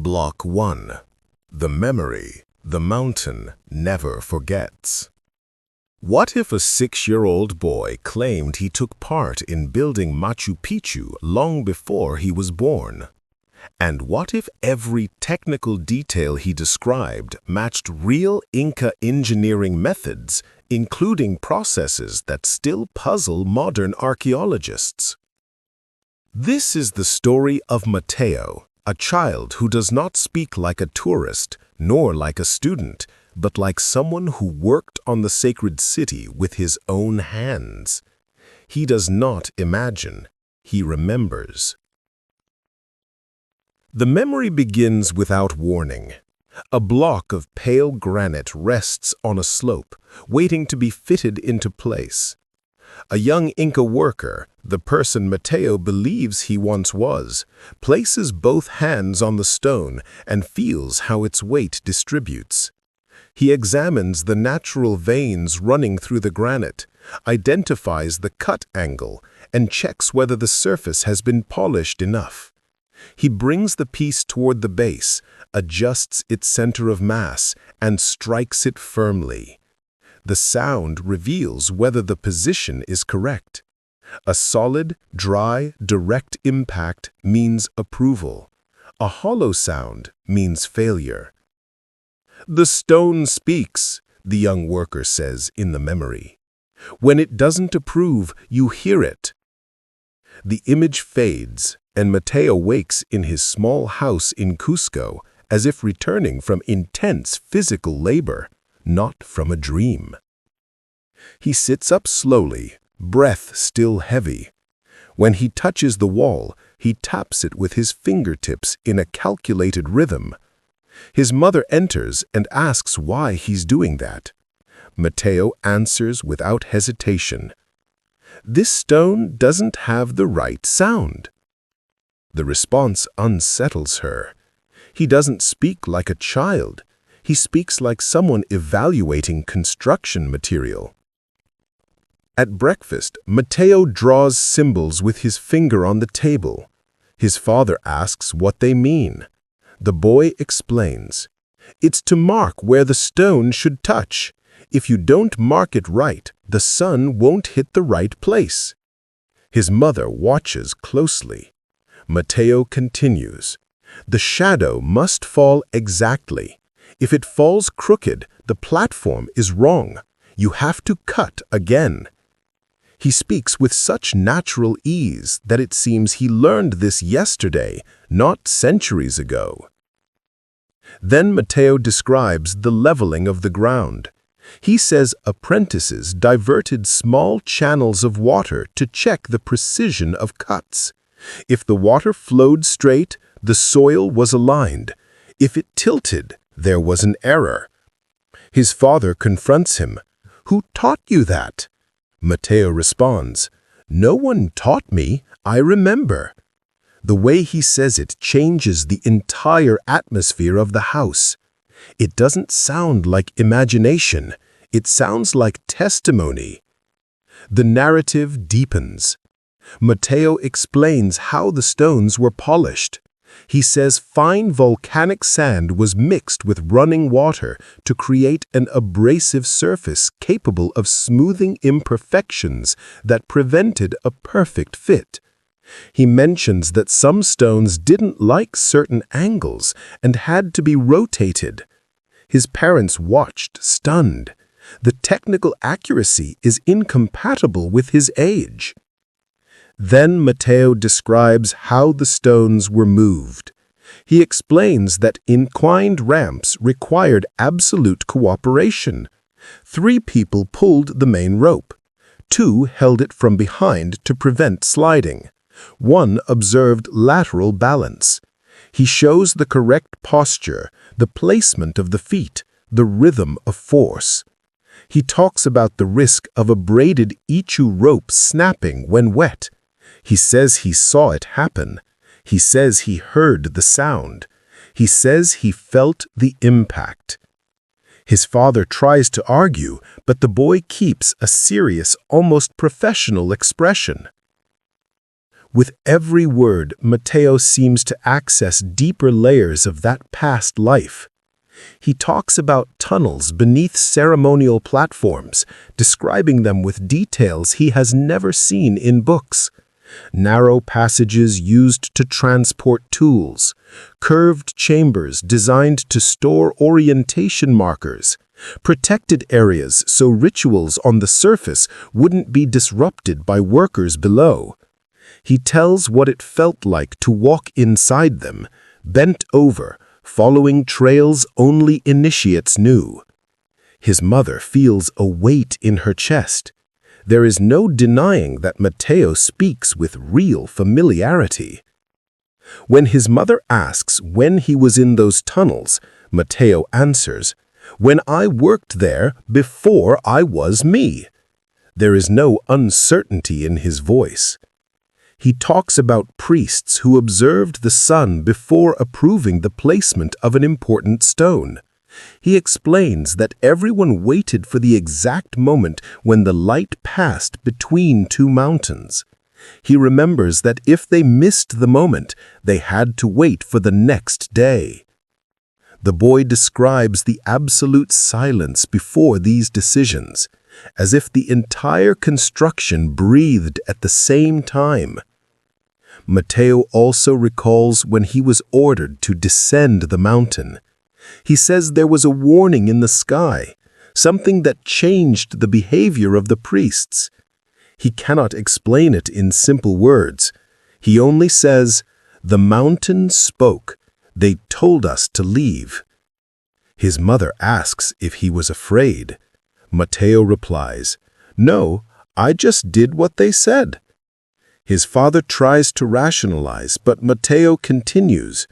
Block 1. The memory the mountain never forgets. What if a 6-year-old boy claimed he took part in building Machu Picchu long before he was born? And what if every technical detail he described matched real Inca engineering methods, including processes that still puzzle modern archaeologists? This is the story of Mateo, a child who does not speak like a tourist, nor like a student, but like someone who worked on the sacred city with his own hands. He does not imagine, he remembers. The memory begins without warning. A block of pale granite rests on a slope, waiting to be fitted into place. A young Inca worker, the person Mateo believes he once was, places both hands on the stone and feels how its weight distributes. He examines the natural veins running through the granite, identifies the cut angle, and checks whether the surface has been polished enough. He brings the piece toward the base, adjusts its center of mass, and strikes it firmly. The sound reveals whether the position is correct. A solid, dry, direct impact means approval. A hollow sound means failure. "The stone speaks," the young worker says in the memory. "When it doesn't approve, you hear it." The image fades, and Mateo wakes in his small house in Cusco as if returning from intense physical labor, not from a dream. He sits up slowly, breath still heavy. When he touches the wall, he taps it with his fingertips in a calculated rhythm. His mother enters and asks why he's doing that. Mateo answers without hesitation. "This stone doesn't have the right sound." The response unsettles her. He doesn't speak like a child. He speaks like someone evaluating construction material. At breakfast, Mateo draws symbols with his finger on the table. His father asks what they mean. The boy explains. "It's to mark where the stone should touch. If you don't mark it right, the sun won't hit the right place." His mother watches closely. Mateo continues. "The shadow must fall exactly. If it falls crooked, the platform is wrong. You have to cut again." He speaks with such natural ease that it seems he learned this yesterday, not centuries ago. Then Mateo describes the leveling of the ground. He says apprentices diverted small channels of water to check the precision of cuts. If the water flowed straight, the soil was aligned. If it tilted, there was an error. His father confronts him. "Who taught you that?" Mateo responds, "No one taught me, I remember." The way he says it changes the entire atmosphere of the house. It doesn't sound like imagination, it sounds like testimony. The narrative deepens. Mateo explains how the stones were polished. He says fine volcanic sand was mixed with running water to create an abrasive surface capable of smoothing imperfections that prevented a perfect fit. He mentions that some stones didn't like certain angles and had to be rotated. His parents watched, stunned. The technical accuracy is incompatible with his age. Then Mateo describes how the stones were moved. He explains that inclined ramps required absolute cooperation. 3 people pulled the main rope. 2 held it from behind to prevent sliding. 1 observed lateral balance. He shows the correct posture, the placement of the feet, the rhythm of force. He talks about the risk of a braided ichu rope snapping when wet. He says he saw it happen. He says he heard the sound. He says he felt the impact. His father tries to argue, but the boy keeps a serious, almost professional expression. With every word, Mateo seems to access deeper layers of that past life. He talks about tunnels beneath ceremonial platforms, describing them with details he has never seen in books. Narrow passages used to transport tools, curved chambers designed to store orientation markers, protected areas so rituals on the surface wouldn't be disrupted by workers below. He tells what it felt like to walk inside them, bent over, following trails only initiates knew. His mother feels a weight in her chest. There is no denying that Mateo speaks with real familiarity. When his mother asks when he was in those tunnels, Mateo answers, "When I worked there before I was me." There is no uncertainty in his voice. He talks about priests who observed the sun before approving the placement of an important stone. He explains that everyone waited for the exact moment when the light passed between two mountains. He remembers that if they missed the moment, they had to wait for the next day. The boy describes the absolute silence before these decisions, as if the entire construction breathed at the same time. Mateo also recalls when he was ordered to descend the mountain. He says there was a warning in the sky, something that changed the behavior of the priests. He cannot explain it in simple words. He only says, "The mountain spoke. They told us to leave." His mother asks if he was afraid. Mateo replies, "No, I just did what they said." His father tries to rationalize, but Mateo continues.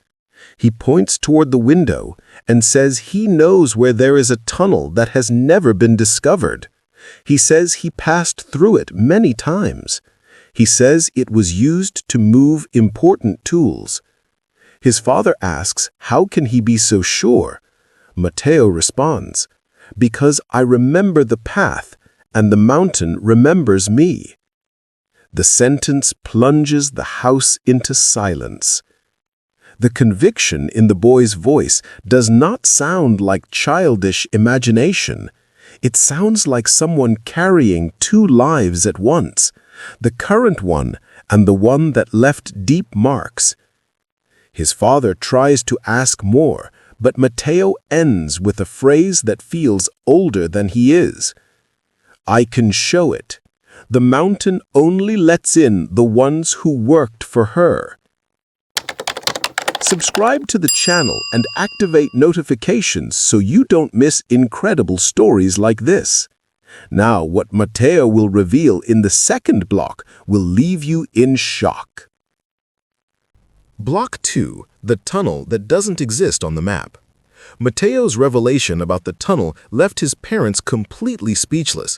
He points toward the window and says he knows where there is a tunnel that has never been discovered. He says he passed through it many times. He says it was used to move important tools. His father asks, how can he be so sure? Mateo responds, "Because I remember the path, and the mountain remembers me." The sentence plunges the house into silence. The conviction in the boy's voice does not sound like childish imagination. It sounds like someone carrying two lives at once, the current one and the one that left deep marks. His father tries to ask more, but Mateo ends with a phrase that feels older than he is. "I can show it. The mountain only lets in the ones who worked for her." Subscribe to the channel and activate notifications so you don't miss incredible stories like this. Now, what Mateo will reveal in the second block will leave you in shock. Block 2, the tunnel that doesn't exist on the map. Mateo's revelation about the tunnel left his parents completely speechless.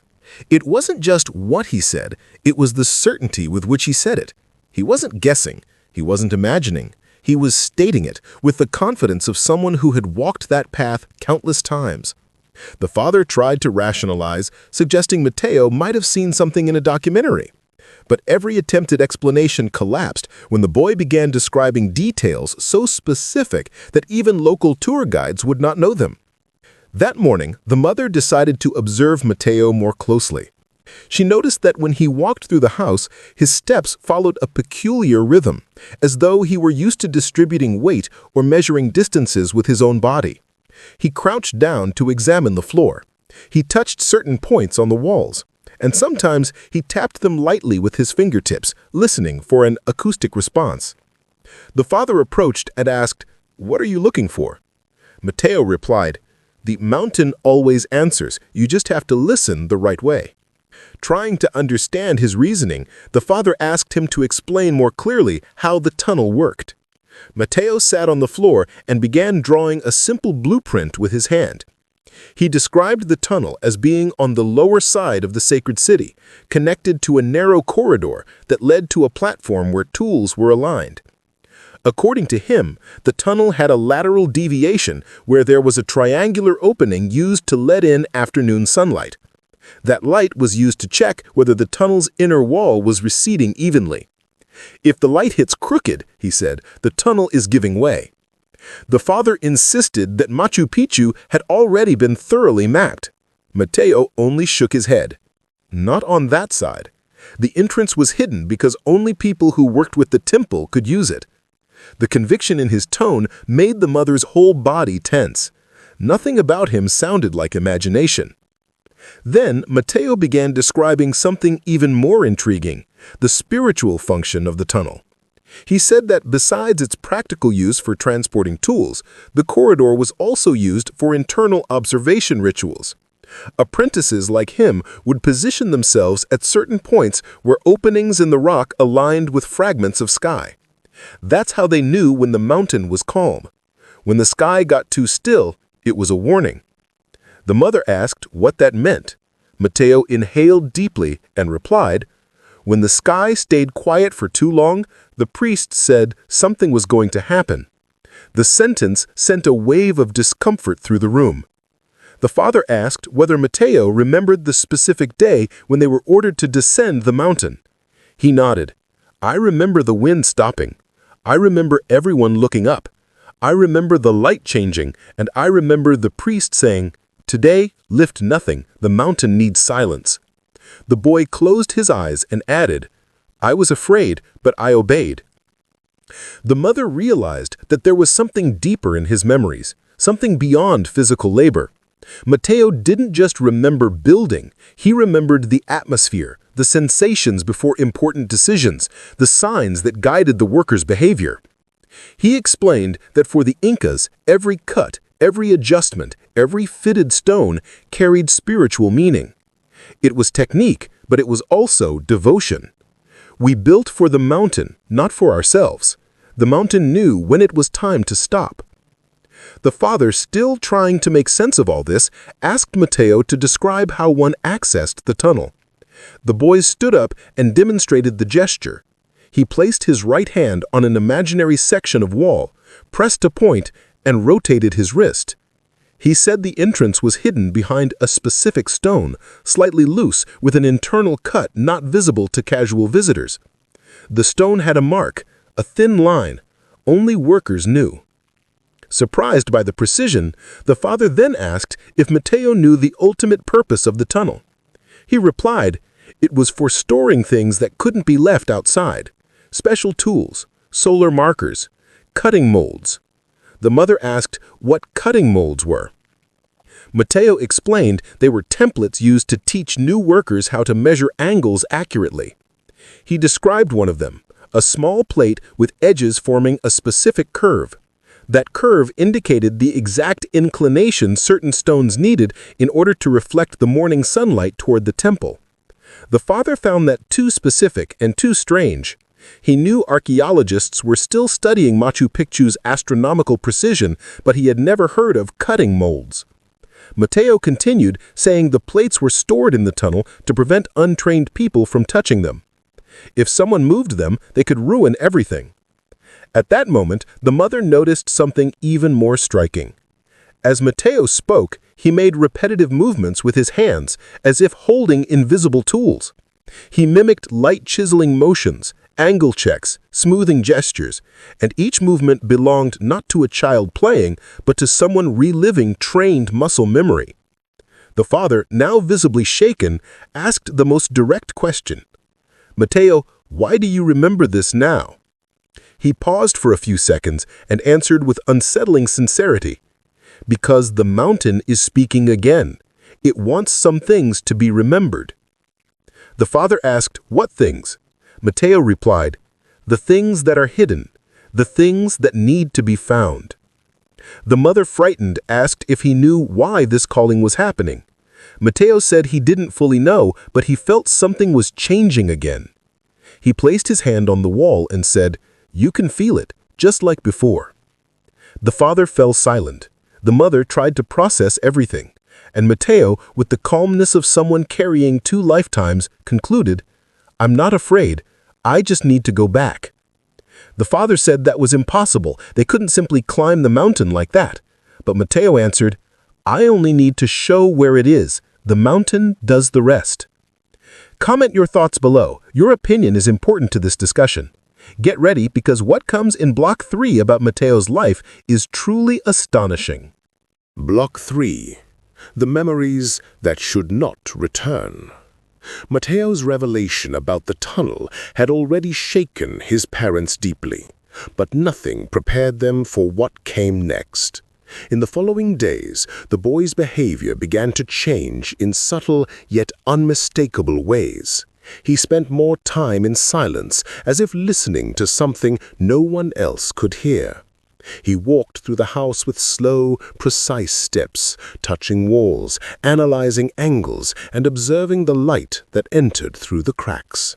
It wasn't just what he said, it was the certainty with which he said it. He wasn't guessing, he wasn't imagining. He was stating it with the confidence of someone who had walked that path countless times. The father tried to rationalize, suggesting Mateo might have seen something in a documentary. But every attempted explanation collapsed when the boy began describing details so specific that even local tour guides would not know them. That morning, the mother decided to observe Mateo more closely. She noticed that when he walked through the house, his steps followed a peculiar rhythm, as though he were used to distributing weight or measuring distances with his own body. He crouched down to examine the floor. He touched certain points on the walls, and sometimes he tapped them lightly with his fingertips, listening for an acoustic response. The father approached and asked, "What are you looking for?" Mateo replied, "The mountain always answers. You just have to listen the right way." Trying to understand his reasoning, the father asked him to explain more clearly how the tunnel worked. Mateo sat on the floor and began drawing a simple blueprint with his hand. He described the tunnel as being on the lower side of the sacred city, connected to a narrow corridor that led to a platform where tools were aligned. According to him, the tunnel had a lateral deviation where there was a triangular opening used to let in afternoon sunlight. That light was used to check whether the tunnel's inner wall was receding evenly. If the light hits crooked, he said, the tunnel is giving way. The father insisted that Machu Picchu had already been thoroughly mapped. Mateo only shook his head. Not on that side. The entrance was hidden because only people who worked with the temple could use it. The conviction in his tone made the mother's whole body tense. Nothing about him sounded like imagination. Then Mateo began describing something even more intriguing, the spiritual function of the tunnel. He said that besides its practical use for transporting tools, the corridor was also used for internal observation rituals. Apprentices like him would position themselves at certain points where openings in the rock aligned with fragments of sky. That's how they knew when the mountain was calm. When the sky got too still, it was a warning. The mother asked what that meant. Mateo inhaled deeply and replied, "When the sky stayed quiet for too long, the priest said something was going to happen." The sentence sent a wave of discomfort through the room. The father asked whether Mateo remembered the specific day when they were ordered to descend the mountain. He nodded. "I remember the wind stopping. I remember everyone looking up. I remember the light changing, and I remember the priest saying, 'Today, lift nothing, the mountain needs silence.'" The boy closed his eyes and added, "I was afraid, but I obeyed." The mother realized that there was something deeper in his memories, something beyond physical labor. Mateo didn't just remember building, he remembered the atmosphere, the sensations before important decisions, the signs that guided the workers' behavior. He explained that for the Incas, every cut, every adjustment, every fitted stone carried spiritual meaning. It was technique, but it was also devotion. We built for the mountain, not for ourselves. The mountain knew when it was time to stop. The father, still trying to make sense of all this, asked Mateo to describe how one accessed the tunnel. The boy stood up and demonstrated the gesture. He placed his right hand on an imaginary section of wall, pressed a point, and rotated his wrist. He said the entrance was hidden behind a specific stone, slightly loose, with an internal cut not visible to casual visitors. The stone had a mark, a thin line. Only workers knew. Surprised by the precision, the father then asked if Mateo knew the ultimate purpose of the tunnel. He replied, it was for storing things that couldn't be left outside. Special tools, solar markers, cutting molds. The mother asked what cutting molds were. Mateo explained they were templates used to teach new workers how to measure angles accurately. He described one of them, a small plate with edges forming a specific curve. That curve indicated the exact inclination certain stones needed in order to reflect the morning sunlight toward the temple. The father found that too specific and too strange. He knew archaeologists were still studying Machu Picchu's astronomical precision, but he had never heard of cutting molds. Mateo continued, saying the plates were stored in the tunnel to prevent untrained people from touching them. If someone moved them, they could ruin everything. At that moment, the mother noticed something even more striking. As Mateo spoke, he made repetitive movements with his hands, as if holding invisible tools. He mimicked light chiseling motions, angle checks, smoothing gestures, and each movement belonged not to a child playing, but to someone reliving trained muscle memory. The father, now visibly shaken, asked the most direct question. "Mateo, why do you remember this now?" He paused for a few seconds and answered with unsettling sincerity. "Because the mountain is speaking again. It wants some things to be remembered." The father asked, "What things?" Mateo replied, "The things that are hidden, the things that need to be found." The mother, frightened, asked if he knew why this calling was happening. Mateo said he didn't fully know, but he felt something was changing again. He placed his hand on the wall and said, "You can feel it, just like before." The father fell silent. The mother tried to process everything, and Mateo, with the calmness of someone carrying 2 lifetimes, concluded, "I'm not afraid, I just need to go back." The father said that was impossible. They couldn't simply climb the mountain like that. But Mateo answered, "I only need to show where it is. The mountain does the rest." Comment your thoughts below. Your opinion is important to this discussion. Get ready because what comes in Block 3 about Mateo's life is truly astonishing. Block 3. The Memories That Should Not Return. Mateo's revelation about the tunnel had already shaken his parents deeply, but nothing prepared them for what came next. In the following days, the boy's behavior began to change in subtle yet unmistakable ways. He spent more time in silence, as if listening to something no one else could hear. He walked through the house with slow, precise steps, touching walls, analyzing angles, and observing the light that entered through the cracks.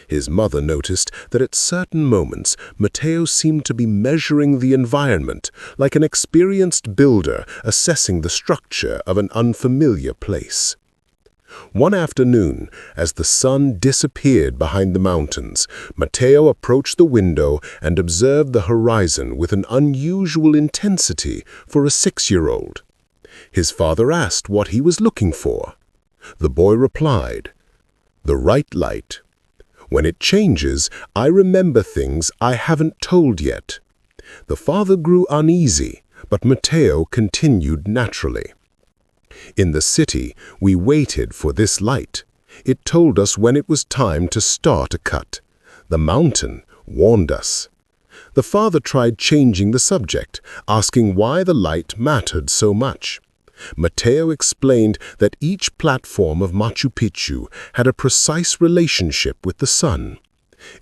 His mother noticed that at certain moments, Mateo seemed to be measuring the environment, like an experienced builder assessing the structure of an unfamiliar place. One afternoon, as the sun disappeared behind the mountains, Mateo approached the window and observed the horizon with an unusual intensity for a 6-year-old. His father asked what he was looking for. The boy replied, "The right light. When it changes, I remember things I haven't told yet." The father grew uneasy, but Mateo continued naturally. "In the city, we waited for this light. It told us when it was time to start a cut. The mountain warned us." The father tried changing the subject, asking why the light mattered so much. Mateo explained that each platform of Machu Picchu had a precise relationship with the sun.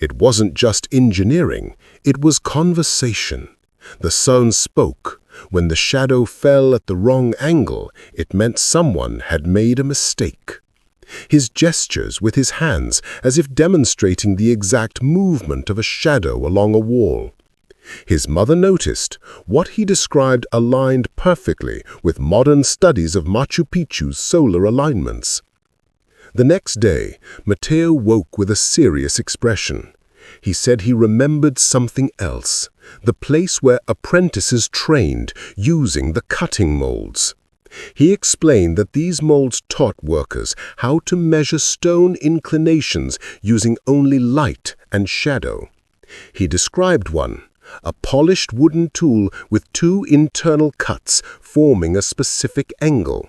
It wasn't just engineering, it was conversation. The sun spoke. When the shadow fell at the wrong angle, it meant someone had made a mistake. His gestures with his hands, as if demonstrating the exact movement of a shadow along a wall. His mother noticed what he described aligned perfectly with modern studies of Machu Picchu's solar alignments. The next day, Mateo woke with a serious expression. He said he remembered something else, the place where apprentices trained using the cutting molds. He explained that these molds taught workers how to measure stone inclinations using only light and shadow. He described one, a polished wooden tool with 2 internal cuts forming a specific angle.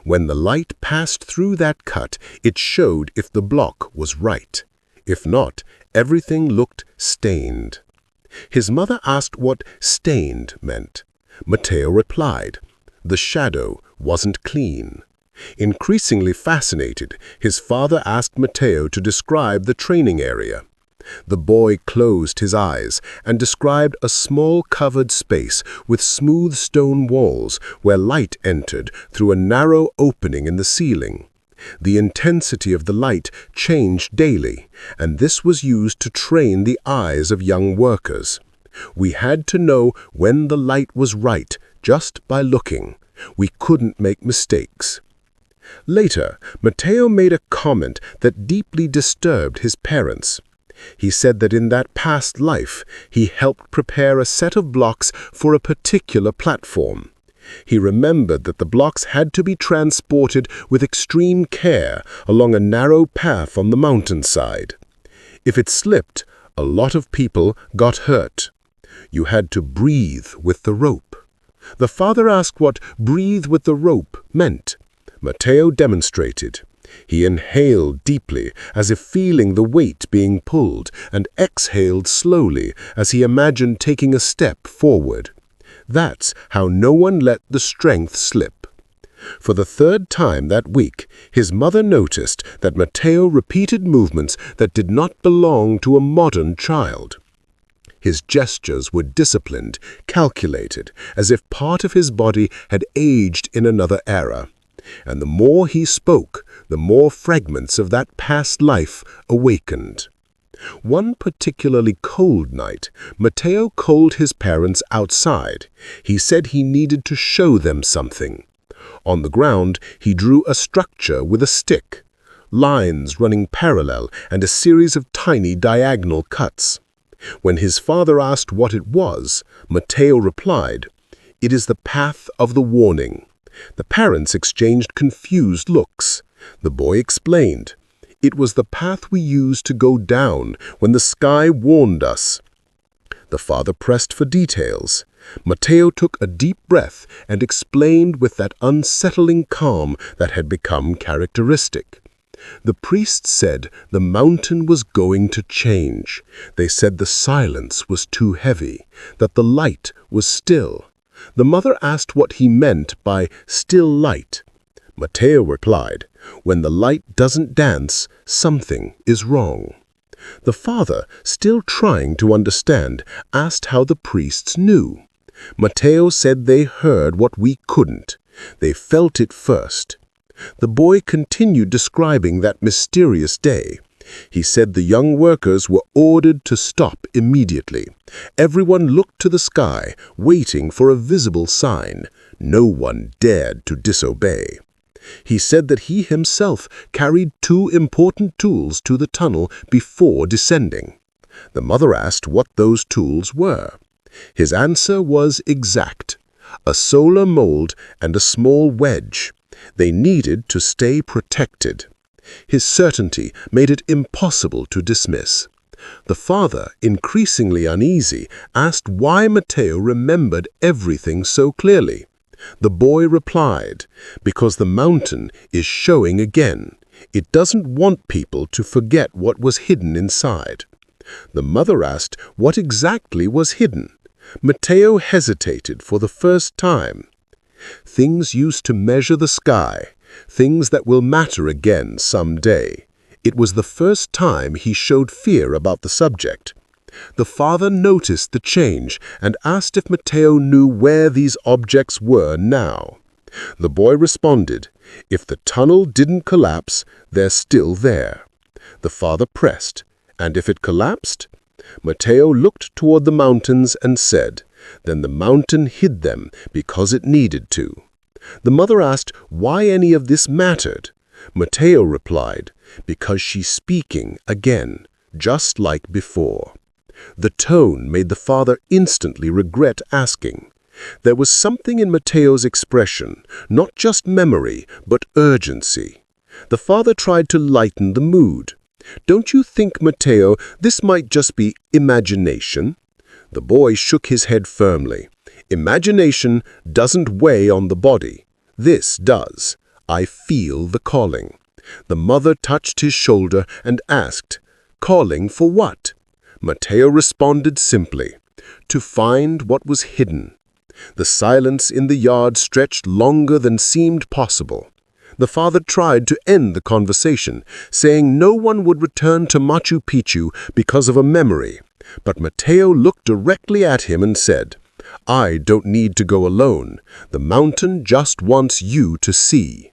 When the light passed through that cut, it showed if the block was right. If not, everything looked stained. His mother asked what stained meant. Mateo replied, "The shadow wasn't clean." Increasingly fascinated, his father asked Mateo to describe the training area. The boy closed his eyes and described a small covered space with smooth stone walls where light entered through a narrow opening in the ceiling. The intensity of the light changed daily, and this was used to train the eyes of young workers. We had to know when the light was right just by looking. We couldn't make mistakes. Later, Mateo made a comment that deeply disturbed his parents. He said that in that past life, he helped prepare a set of blocks for a particular platform. He remembered that the blocks had to be transported with extreme care along a narrow path on the mountainside. If it slipped, a lot of people got hurt. You had to breathe with the rope. The father asked what breathe with the rope meant. Mateo demonstrated. He inhaled deeply, as if feeling the weight being pulled, and exhaled slowly, as he imagined taking a step forward. That's how no one let the strength slip. For the 3rd time that week, his mother noticed that Mateo repeated movements that did not belong to a modern child. His gestures were disciplined, calculated, as if part of his body had aged in another era. And the more he spoke, the more fragments of that past life awakened. One particularly cold night, Mateo called his parents outside. He said he needed to show them something. On the ground, he drew a structure with a stick, lines running parallel and a series of tiny diagonal cuts. When his father asked what it was, Mateo replied, "It is the path of the warning." The parents exchanged confused looks. The boy explained, It was the path we used to go down when the sky warned us." The father pressed for details. Mateo took a deep breath and explained with that unsettling calm that had become characteristic. The priest said the mountain was going to change. They said the silence was too heavy, that the light was still. The mother asked what he meant by still light. Mateo replied, "When the light doesn't dance, something is wrong." The father, still trying to understand, asked how the priests knew. Mateo said they heard what we couldn't. They felt it first. The boy continued describing that mysterious day. He said the young workers were ordered to stop immediately. Everyone looked to the sky, waiting for a visible sign. No one dared to disobey. He said that he himself carried 2 important tools to the tunnel before descending. The mother asked what those tools were. His answer was exact: a solar mold and a small wedge. They needed to stay protected. His certainty made it impossible to dismiss. The father, increasingly uneasy, asked why Mateo remembered everything so clearly. The boy replied, "Because the mountain is showing again. It doesn't want people to forget what was hidden inside." The mother asked what exactly was hidden. Mateo hesitated for the first time. "Things used to measure the sky, things that will matter again someday." It was the first time he showed fear about the subject. The father noticed the change and asked if Mateo knew where these objects were now. The boy responded, "If the tunnel didn't collapse, they're still there." The father pressed, "And if it collapsed?" Mateo looked toward the mountains and said, "Then the mountain hid them because it needed to." The mother asked why any of this mattered. Mateo replied, "Because she's speaking again, just like before." The tone made the father instantly regret asking. There was something in Mateo's expression, not just memory, but urgency. The father tried to lighten the mood. "Don't you think, Mateo, this might just be imagination?" The boy shook his head firmly. "Imagination doesn't weigh on the body. This does. I feel the calling." The mother touched his shoulder and asked, "Calling for what?" Mateo responded simply, "To find what was hidden." The silence in the yard stretched longer than seemed possible. The father tried to end the conversation, saying no one would return to Machu Picchu because of a memory. But Mateo looked directly at him and said, "I don't need to go alone. The mountain just wants you to see."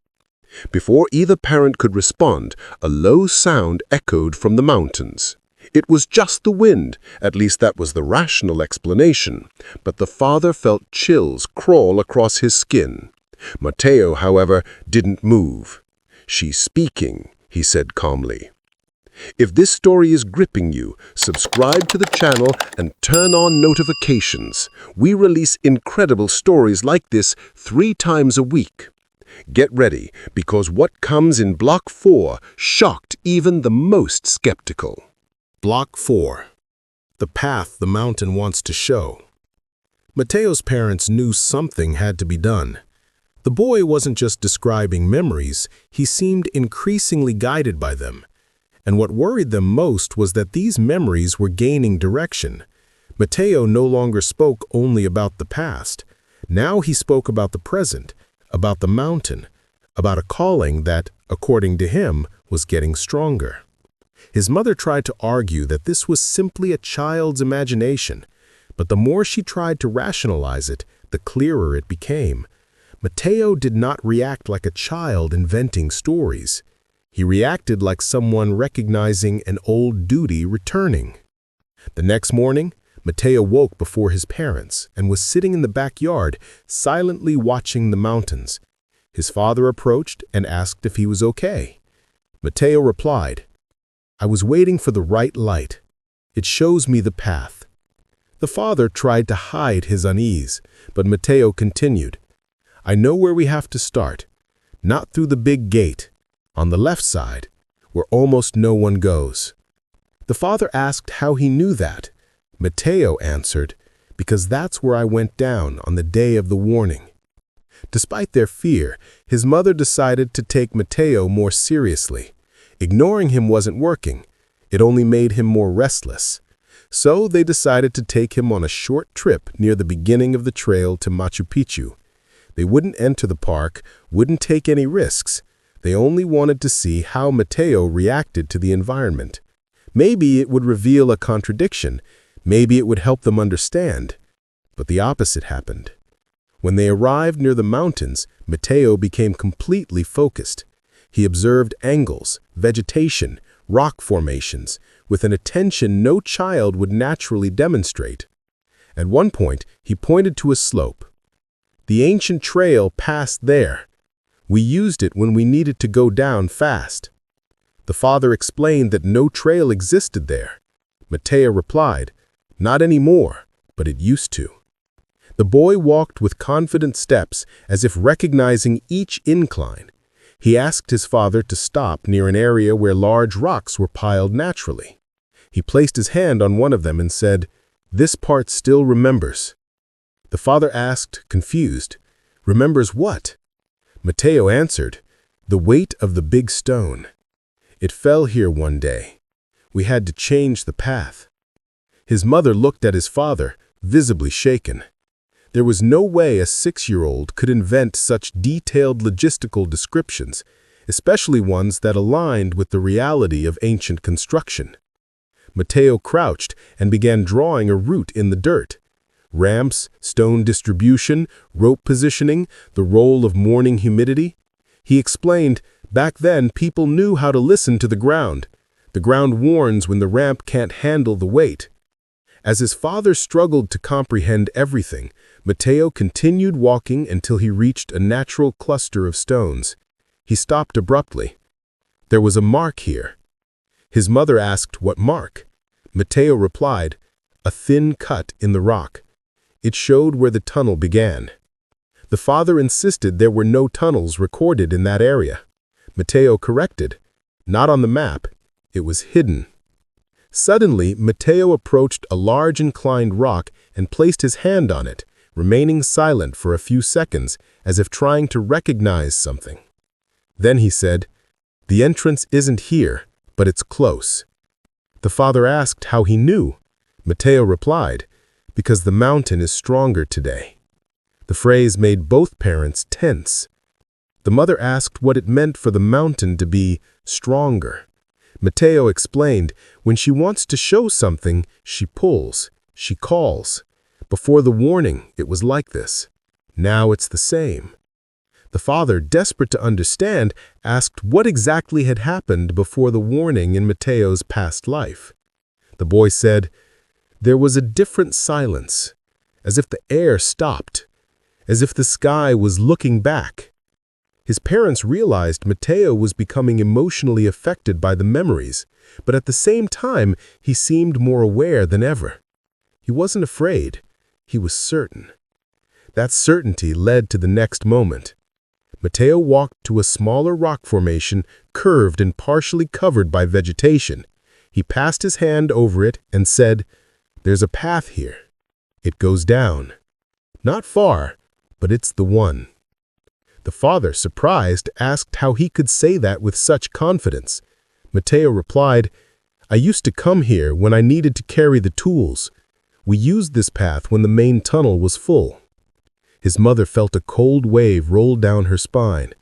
Before either parent could respond, a low sound echoed from the mountains. It was just the wind, at least that was the rational explanation, but the father felt chills crawl across his skin. Mateo, however, didn't move. "She's speaking," he said calmly. If this story is gripping you, subscribe to the channel and turn on notifications. We release incredible stories like this 3 times a week. Get ready, because what comes in Block 4 shocked even the most skeptical. Block 4. The path the mountain wants to show. Mateo's parents knew something had to be done. The boy wasn't just describing memories, he seemed increasingly guided by them. And what worried them most was that these memories were gaining direction. Mateo no longer spoke only about the past. Now he spoke about the present, about the mountain, about a calling that, according to him, was getting stronger. His mother tried to argue that this was simply a child's imagination, but the more she tried to rationalize it, the clearer it became. Mateo did not react like a child inventing stories. He reacted like someone recognizing an old duty returning. The next morning, Mateo woke before his parents and was sitting in the backyard, silently watching the mountains. His father approached and asked if he was okay. Mateo replied, "I was waiting for the right light. It shows me the path." The father tried to hide his unease, but Mateo continued, "I know where we have to start. Not through the big gate. On the left side, where almost no one goes. The father asked how he knew that. Mateo answered, "Because that's where I went down on the day of the warning." Despite their fear, his mother decided to take Mateo more seriously. Ignoring him wasn't working. It only made him more restless. So they decided to take him on a short trip near the beginning of the trail to Machu Picchu. They wouldn't enter the park, wouldn't take any risks. They only wanted to see how Mateo reacted to the environment. Maybe it would reveal a contradiction. Maybe it would help them understand. But the opposite happened. When they arrived near the mountains, Mateo became completely focused. He observed angles, vegetation, rock formations, with an attention no child would naturally demonstrate. At one point, he pointed to a slope. "The ancient trail passed there. We used it when we needed to go down fast." The father explained that no trail existed there. Mateo replied, "Not anymore, but it used to." The boy walked with confident steps, as if recognizing each incline. He asked his father to stop near an area where large rocks were piled naturally. He placed his hand on one of them and said, "This part still remembers." The father asked, confused, "Remembers what?" Mateo answered, "The weight of the big stone. It fell here one day. We had to change the path." His mother looked at his father, visibly shaken. There was no way a 6-year-old could invent such detailed logistical descriptions, especially ones that aligned with the reality of ancient construction. Mateo crouched and began drawing a route in the dirt. Ramps, stone distribution, rope positioning, the role of morning humidity. He explained, "Back then people knew how to listen to the ground. The ground warns when the ramp can't handle the weight." As his father struggled to comprehend everything, Mateo continued walking until he reached a natural cluster of stones. He stopped abruptly. There was a mark here. His mother asked, "What mark?" Mateo replied, "A thin cut in the rock." It showed where the tunnel began. The father insisted there were no tunnels recorded in that area. Mateo corrected, "Not on the map. It was hidden." Suddenly, Mateo approached a large inclined rock and placed his hand on it, remaining silent for a few seconds, as if trying to recognize something. Then he said, "The entrance isn't here, but it's close." The father asked how he knew. Mateo replied, "Because the mountain is stronger today." The phrase made both parents tense. The mother asked what it meant for the mountain to be stronger. Mateo explained, "When she wants to show something, she pulls, she calls. Before the warning, it was like this. Now it's the same." The father, desperate to understand, asked what exactly had happened before the warning in Mateo's past life. The boy said, "There was a different silence, as if the air stopped, as if the sky was looking back." His parents realized Mateo was becoming emotionally affected by the memories, but at the same time, he seemed more aware than ever. He wasn't afraid. He was certain. That certainty led to the next moment. Mateo walked to a smaller rock formation, curved and partially covered by vegetation. He passed his hand over it and said, "There's a path here. It goes down. Not far, but it's the one." The father, surprised, asked how he could say that with such confidence. Mateo replied, "I used to come here when I needed to carry the tools. We used this path when the main tunnel was full." His mother felt a cold wave roll down her spine.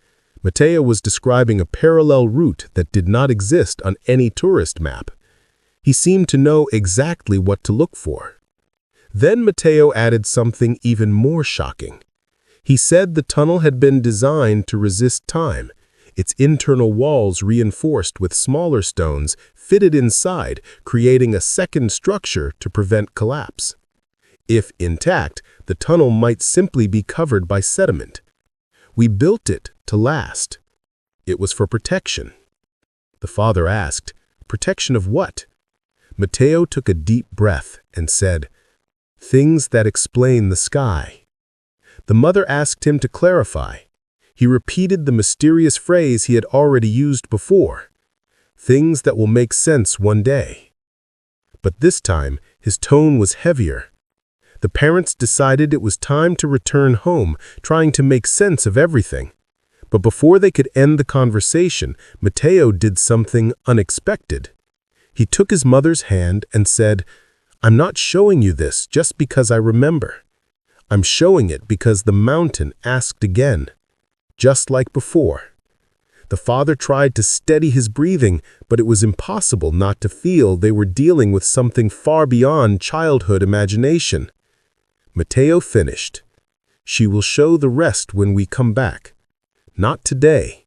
Mateo was describing a parallel route that did not exist on any tourist map. He seemed to know exactly what to look for. Then Mateo added something even more shocking. He said the tunnel had been designed to resist time, its internal walls reinforced with smaller stones fitted inside, creating a second structure to prevent collapse. If intact, the tunnel might simply be covered by sediment. "We built it to last. It was for protection." The father asked, "Protection of what?" Mateo took a deep breath and said, "Things that explain the sky." The mother asked him to clarify. He repeated the mysterious phrase he had already used before. things that will make sense one day. But this time, his tone was heavier. The parents decided it was time to return home, trying to make sense of everything. But before they could end the conversation, Mateo did something unexpected. He took his mother's hand and said, "I'm not showing you this just because I remember. I'm showing it because the mountain asked again, just like before." The father tried to steady his breathing, but it was impossible not to feel they were dealing with something far beyond childhood imagination. Mateo finished. "She will show the rest when we come back. Not today,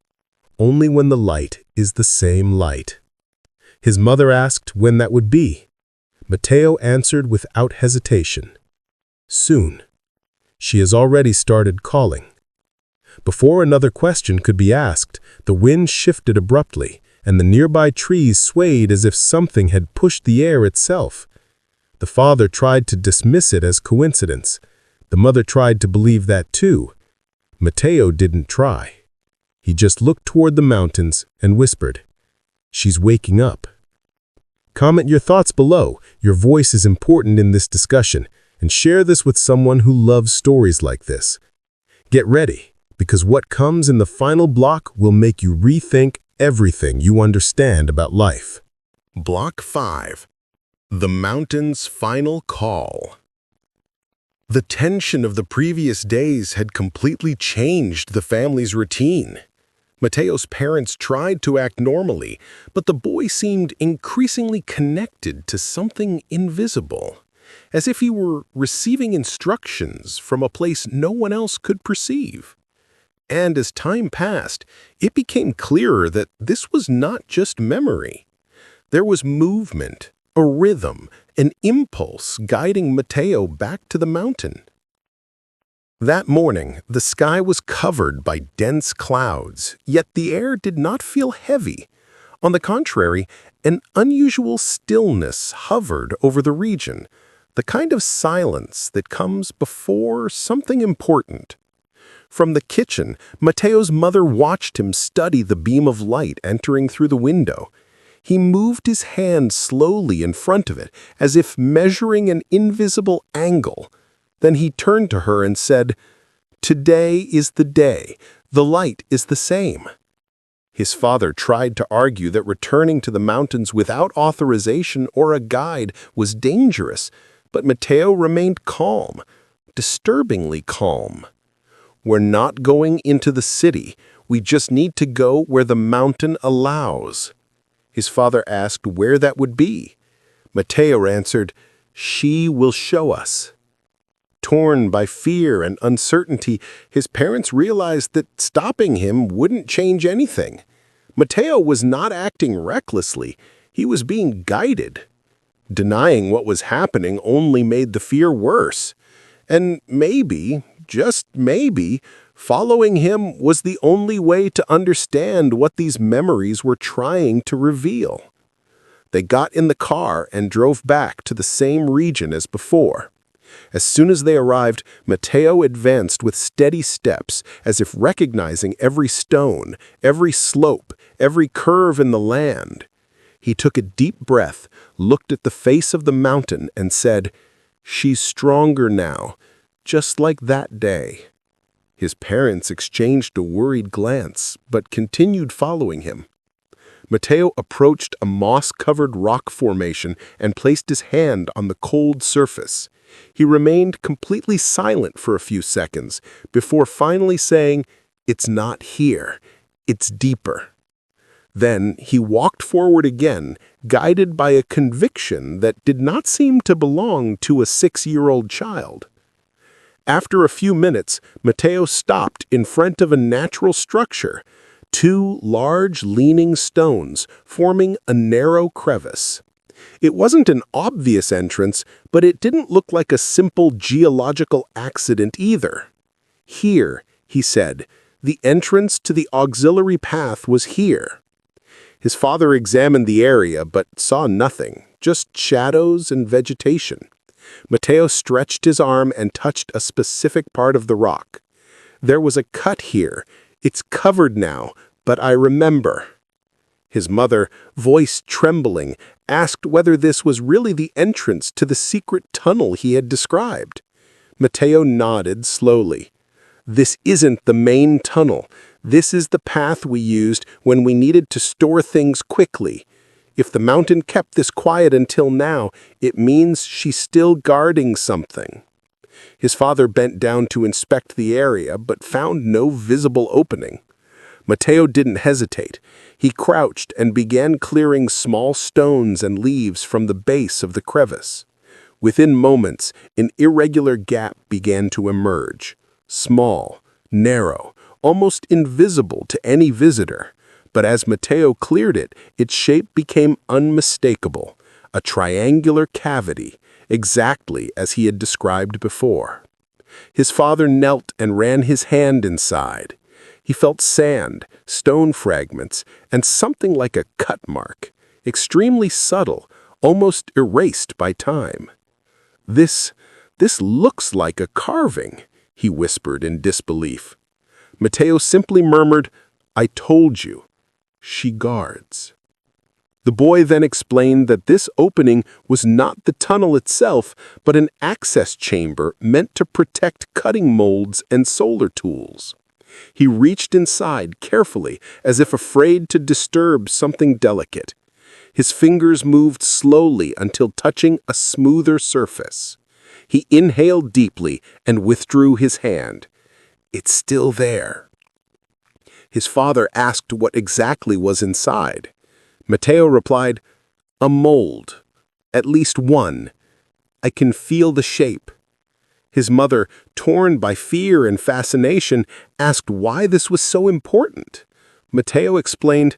only when the light is the same light." His mother asked when that would be. Mateo answered without hesitation, "Soon. She has already started calling." Before another question could be asked, the wind shifted abruptly, and the nearby trees swayed as if something had pushed the air itself. The father tried to dismiss it as coincidence. The mother tried to believe that too. Mateo didn't try. He just looked toward the mountains and whispered, "She's waking up." Comment your thoughts below. Your voice is important in this discussion, and share this with someone who loves stories like this. Get ready, because what comes in the final block will make you rethink everything you understand about life. Block 5. The Mountain's Final Call. The tension of the previous days had completely changed the family's routine. Mateo's parents tried to act normally, but the boy seemed increasingly connected to something invisible, as if he were receiving instructions from a place no one else could perceive. And as time passed, it became clearer that this was not just memory. There was movement, a rhythm, an impulse guiding Mateo back to the mountain. That morning, the sky was covered by dense clouds, yet the air did not feel heavy. On the contrary, an unusual stillness hovered over the region, the kind of silence that comes before something important. From the kitchen, Mateo's mother watched him study the beam of light entering through the window. He moved his hand slowly in front of it, as if measuring an invisible angle. Then he turned to her and said, "Today is the day. The light is the same." His father tried to argue that returning to the mountains without authorization or a guide was dangerous, but Mateo remained calm, disturbingly calm. "We're not going into the city. We just need to go where the mountain allows." His father asked where that would be. Mateo answered, "She will show us." Torn by fear and uncertainty, his parents realized that stopping him wouldn't change anything. Mateo was not acting recklessly. He was being guided. Denying what was happening only made the fear worse. And maybe, just maybe, following him was the only way to understand what these memories were trying to reveal. They got in the car and drove back to the same region as before. As soon as they arrived, Mateo advanced with steady steps, as if recognizing every stone, every slope, every curve in the land. He took a deep breath, looked at the face of the mountain, and said, "She's stronger now, just like that day." His parents exchanged a worried glance, but continued following him. Mateo approached a moss-covered rock formation and placed his hand on the cold surface. He remained completely silent for a few seconds before finally saying, "It's not here, it's deeper." Then he walked forward again, guided by a conviction that did not seem to belong to a 6-year-old child. After a few minutes, Mateo stopped in front of a natural structure, 2 large leaning stones forming a narrow crevice. It wasn't an obvious entrance, but it didn't look like a simple geological accident either. "Here," he said, "the entrance to the auxiliary path was here." His father examined the area but saw nothing, just shadows and vegetation. Mateo stretched his arm and touched a specific part of the rock. "There was a cut here. It's covered now, but I remember." His mother, voice trembling, asked whether this was really the entrance to the secret tunnel he had described. Mateo nodded slowly. This isn't the main tunnel. This is the path we used when we needed to store things quickly. If the mountain kept this quiet until now, it means she's still guarding something. His father bent down to inspect the area, but found no visible opening. Mateo didn't hesitate. He crouched and began clearing small stones and leaves from the base of the crevice. Within moments, an irregular gap began to emerge. Small, narrow, almost invisible to any visitor. But as Mateo cleared it, its shape became unmistakable, a triangular cavity, exactly as he had described before. His father knelt and ran his hand inside. He felt sand, stone fragments, and something like a cut mark, extremely subtle, almost erased by time. This looks like a carving," he whispered in disbelief. Mateo simply murmured, "I told you. She guards." The boy then explained that this opening was not the tunnel itself, but an access chamber meant to protect cutting molds and solar tools. He reached inside carefully, as if afraid to disturb something delicate. His fingers moved slowly until touching a smoother surface. He inhaled deeply and withdrew his hand. "It's still there." His father asked what exactly was inside. Mateo replied, "A mold. At least one. I can feel the shape." His mother, torn by fear and fascination, asked why this was so important. Mateo explained,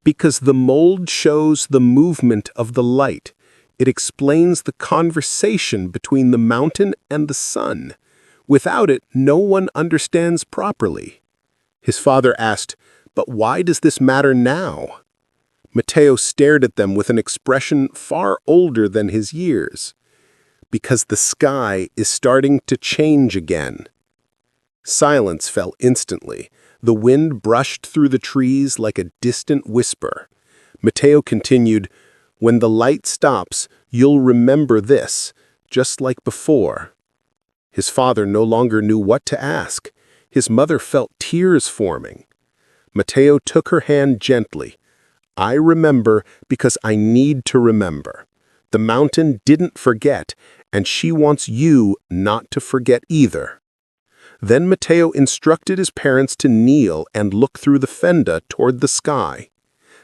"Because the mold shows the movement of the light. It explains the conversation between the mountain and the sun. Without it, no one understands properly." His father asked, "But why does this matter now?" Mateo stared at them with an expression far older than his years. "Because the sky is starting to change again." Silence fell instantly. The wind brushed through the trees like a distant whisper. Mateo continued, "When the light stops, you'll remember this, just like before." His father no longer knew what to ask. His mother felt tears forming. Mateo took her hand gently. "I remember because I need to remember. The mountain didn't forget, and she wants you not to forget either." Then Mateo instructed his parents to kneel and look through the fenda toward the sky.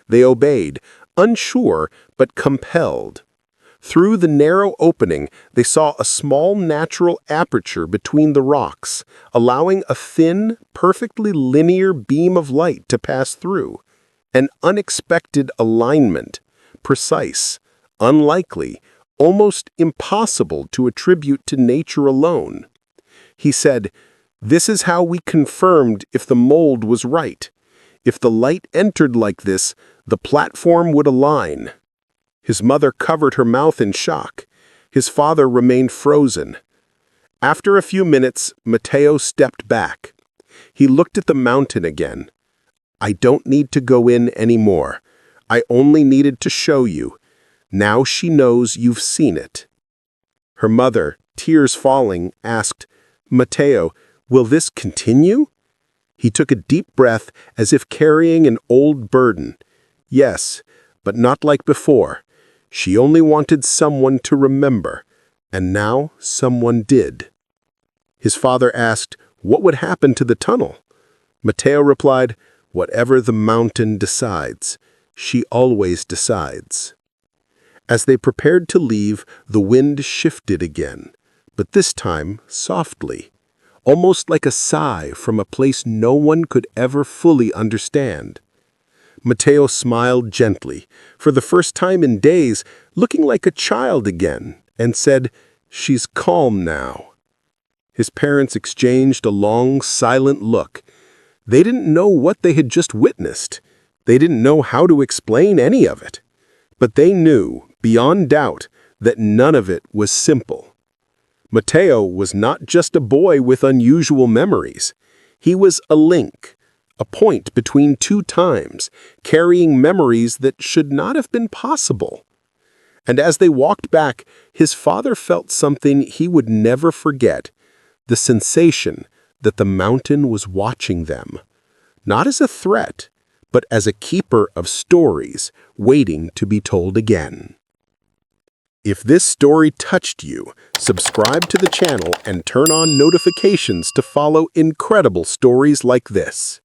They obeyed, unsure but compelled. Through the narrow opening, they saw a small natural aperture between the rocks, allowing a thin, perfectly linear beam of light to pass through. An unexpected alignment, precise, unlikely, almost impossible to attribute to nature alone. He said, "This is how we confirmed if the mold was right. If the light entered like this, the platform would align." His mother covered her mouth in shock. His father remained frozen. After a few minutes, Mateo stepped back. He looked at the mountain again. "I don't need to go in anymore. I only needed to show you. Now she knows you've seen it." Her mother, tears falling, asked, "Mateo, will this continue?" He took a deep breath as if carrying an old burden. "Yes, but not like before. She only wanted someone to remember, and now someone did." His father asked, "What would happen to the tunnel?" Mateo replied, "Whatever the mountain decides. She always decides." As they prepared to leave, the wind shifted again, but this time softly, almost like a sigh from a place no one could ever fully understand. Mateo smiled gently, for the first time in days, looking like a child again, and said, "She's calm now." His parents exchanged a long, silent look. They didn't know what they had just witnessed. They didn't know how to explain any of it. But they knew, beyond doubt, that none of it was simple. Mateo was not just a boy with unusual memories. He was a link, a point between two times, carrying memories that should not have been possible. And as they walked back, his father felt something he would never forget, the sensation that the mountain was watching them, not as a threat, but as a keeper of stories waiting to be told again. If this story touched you, subscribe to the channel and turn on notifications to follow incredible stories like this.